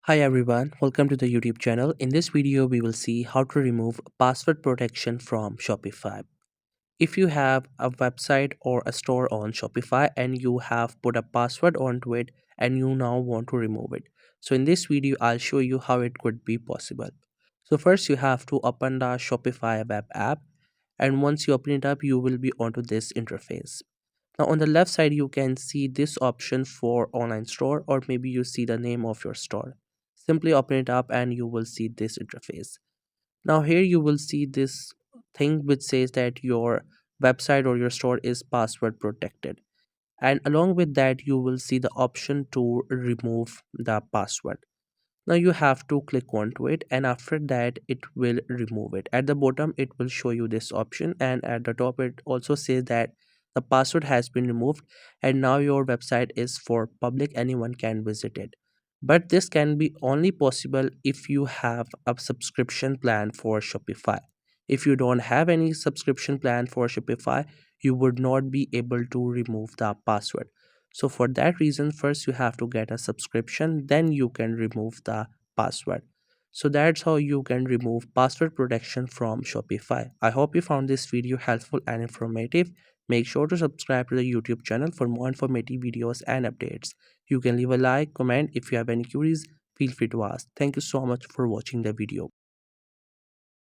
Hi everyone, welcome to the YouTube channel. In this video, we will see how to remove password protection from Shopify. If you have a website or a store on Shopify and you have put a password onto it and you now want to remove it. So in this video, I'll show you how it could be possible. So first you have to open the Shopify web app, and once you open it up, you will be onto this interface. Now on the left side, you can see this option for online store, or maybe you see the name of your store. Simply open it up and you will see this interface. Now here you will see this thing which says that your website or your store is password protected. And along with that, you will see the option to remove the password. Now you have to click onto it, and after that it will remove it. At the bottom it will show you this option, and at the top it also says that the password has been removed and now your website is for public, anyone can visit it. But this can be only possible if you have a subscription plan for Shopify. If you don't have any subscription plan for Shopify, you would not be able to remove the password. So for that reason, first you have to get a subscription, then you can remove the password. So that's how you can remove password protection from Shopify. I hope you found this video helpful and informative. Make sure to subscribe to the YouTube channel for more informative videos and updates. You can leave a like, comment if you have any queries. Feel free to ask. Thank you so much for watching the video.